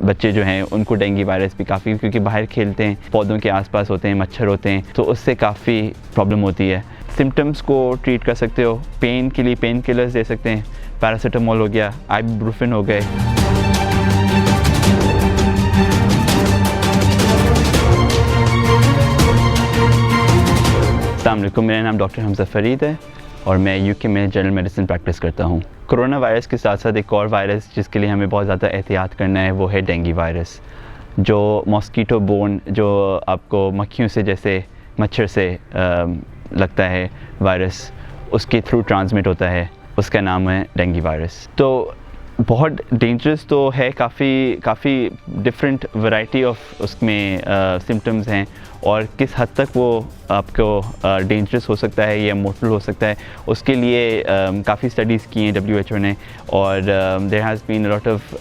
بچے جو ہیں ان کو ڈینگی وائرس بھی کافی، کیونکہ باہر کھیلتے ہیں، پودوں کے آس پاس ہوتے ہیں، مچھر ہوتے ہیں، تو اس سے کافی پرابلم ہوتی ہے۔ سمٹمز کو ٹریٹ کر سکتے ہو، پین کے لیے پین کلرز دے سکتے ہیں، پیراسیٹامول ہو گیا، آئبوپروفن ہو گئے۔ السلام علیکم، میرا نام ڈاکٹر حمزہ فرید ہے اور میں UK میں جنرل میڈیسن پریکٹس کرتا ہوں۔ کرونا وائرس کے ساتھ ساتھ ایک اور وائرس جس کے لیے ہمیں بہت زیادہ احتیاط کرنا ہے وہ ہے ڈینگی وائرس، جو ماسکیٹو بورن، جو آپ کو مکھیوں سے جیسے مچھر سے لگتا ہے وائرس، اس کے تھرو ٹرانسمٹ ہوتا ہے، اس کا نام ہے ڈینگی وائرس۔ تو بہت ڈینجرس تو ہے، کافی ڈفرینٹ ورائٹی آف اس میں سمٹمز ہیں، اور کس حد تک وہ آپ کو ڈینجرس ہو سکتا ہے یا موٹل ہو سکتا ہے، اس کے لیے کافی اسٹڈیز کی ہیں WHO نے، اور there has been lot of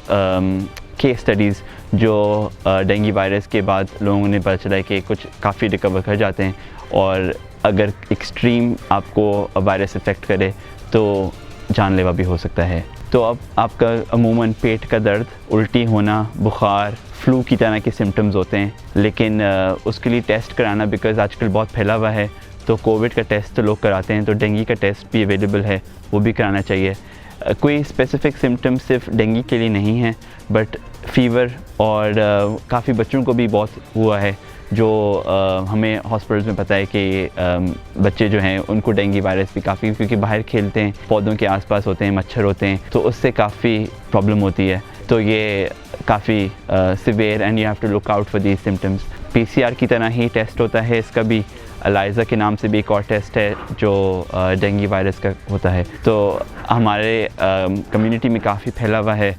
case studies جو ڈینگی وائرس کے بعد لوگوں نے پتہ چلا ہے کہ کچھ کافی ریکور کر جاتے ہیں، اور اگر ایکسٹریم آپ کو وائرس افیکٹ کرے تو جان لیوا بھی ہو سکتا ہے۔ تو اب آپ کا عموماً پیٹ کا درد، الٹی ہونا، بخار، فلو کی طرح کے سمٹمز ہوتے ہیں، لیکن اس کے لیے ٹیسٹ کرانا، بیکاز آج کل بہت پھیلا ہوا ہے، تو کووڈ کا ٹیسٹ تو لوگ کراتے ہیں، تو ڈینگی کا ٹیسٹ بھی اویلیبل ہے، وہ بھی کرانا چاہیے۔ کوئی اسپیسیفک سمٹم صرف ڈینگی کے لیے نہیں ہیں، بٹ فیور، اور کافی بچوں کو بھی بہت ہوا ہے، جو ہمیں ہاسپٹلس میں پتہ ہے کہ بچے جو ہیں ان کو ڈینگی وائرس بھی کافی، کیونکہ باہر کھیلتے ہیں، پودوں کے آس پاس ہوتے ہیں، مچھر ہوتے ہیں، تو اس سے کافی پرابلم ہوتی ہے۔ تو یہ کافی severe and you have to look out for these symptoms. PCR کی طرح ہی ٹیسٹ ہوتا ہے، اس کا بھی ELISA کے نام سے بھی ایک اور ٹیسٹ ہے جو ڈینگی وائرس کا ہوتا ہے۔ تو ہمارے کمیونٹی میں کافی پھیلا ہوا ہے،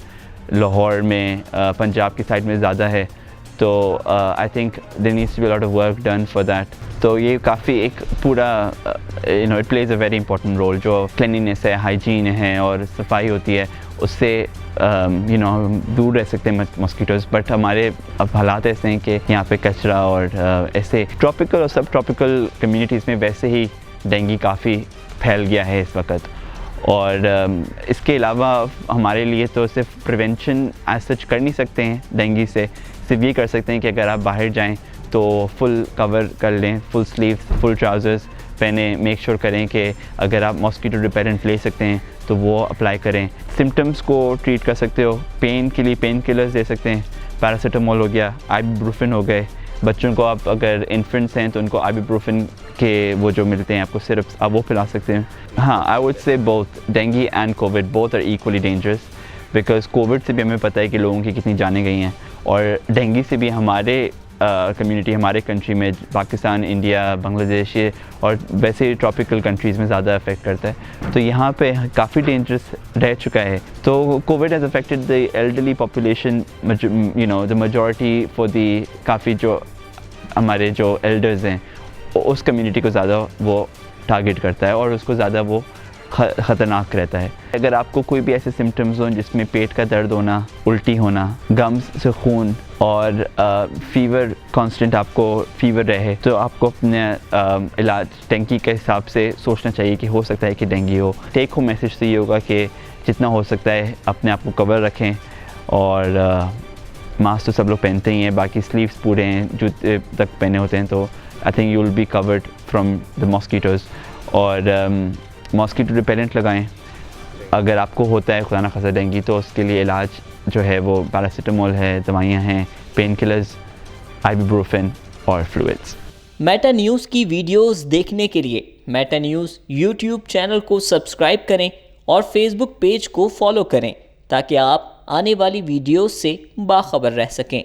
لاہور میں، پنجاب کی سائڈ میں زیادہ ہے، تو I think there needs to be lot of work done for that. تو یہ کافی ایک پورا it plays a very important role, جو کلینینس ہے، ہائیجین ہے اور صفائی ہوتی ہے، اس سے دور رہ سکتے ہیں ماسکیٹوز۔ بٹ ہمارے اب حالات ایسے ہیں کہ یہاں پہ کچرا اور ایسے ٹراپیکل اور سب ٹراپیکل کمیونٹیز میں ویسے ہی ڈینگی کافی پھیل گیا ہے اس وقت، اور اس کے علاوہ ہمارے لیے تو صرف پریونشن ایز سچ کر نہیں سکتے ہیں ڈینگی سے، صرف یہ کر سکتے ہیں کہ اگر آپ باہر جائیں تو فل کور کر لیں، فل سلیوز، فل ٹراؤزرز پہنیں، میک شور کریں کہ اگر آپ ماسکیٹو ریپیلنٹ لے سکتے ہیں تو وہ اپلائی کریں۔ سمٹمز کو ٹریٹ کر سکتے ہو، پین کے لیے پین کلرز دے سکتے ہیں، پیراسیٹامول ہو گیا، آئبوپروفن ہو گئے۔ بچوں کو آپ اگر انفنٹس ہیں تو ان کو آئبوپروفن کے وہ جو ملتے ہیں آپ کو سرپس، آپ وہ پلا سکتے ہیں۔ ہاں، I would say both dengue and Covid both are equally dangerous, because Covid سے بھی ہمیں پتہ ہے کہ لوگوں کی کتنی جانیں گئی ہیں، اور ڈینگی سے بھی ہمارے کمیونٹی، ہمارے کنٹری میں، پاکستان، انڈیا، بنگلہ دیش اور ویسے ٹراپیکل کنٹریز میں زیادہ افیکٹ کرتا ہے، تو یہاں پہ کافی ڈینجرس رہ چکا ہے۔ تو Covid has affected the elderly population, the majority for the, کافی جو ہمارے جو ایلڈرز ہیں اس کمیونٹی کو زیادہ وہ ٹارگیٹ کرتا ہے، اور اس کو زیادہ وہ خطرناک رہتا ہے۔ اگر آپ کو کوئی بھی ایسے سمٹمز ہوں جس میں پیٹ کا درد ہونا، الٹی ہونا، گمز سے خون، اور فیور، کانسٹنٹ آپ کو فیور رہے، تو آپ کو اپنے علاج ٹینکی کے حساب سے سوچنا چاہیے کہ ہو سکتا ہے کہ ڈینگی ہو۔ ٹیک ہوم میسج سے یہ ہوگا کہ جتنا ہو سکتا ہے اپنے آپ کو کور رکھیں، اور ماسک تو سب لوگ پہنتے ہی ہیں، باقی سلیوز پورے ہیں، جوتے تک پہنے ہوتے ہیں، تو I think you will be covered from the mosquitoes. اور ماسکیٹو ریپیلنٹ لگائیں اگر آپ کو ہوتا ہے خدا نخواستہ ڈینگی، تو اس کے لیے علاج جو ہے وہ پیراسیٹامول ہے، دوائیاں ہیں، پین کلرز، آئبوپروفن اور فلوئڈز۔ میٹا نیوز کی ویڈیوز دیکھنے کے لیے میٹا نیوز یوٹیوب چینل کو سبسکرائب کریں اور فیس بک پیج کو فالو کریں، تاکہ آپ آنے والی ویڈیوز سے باخبر رہ سکیں۔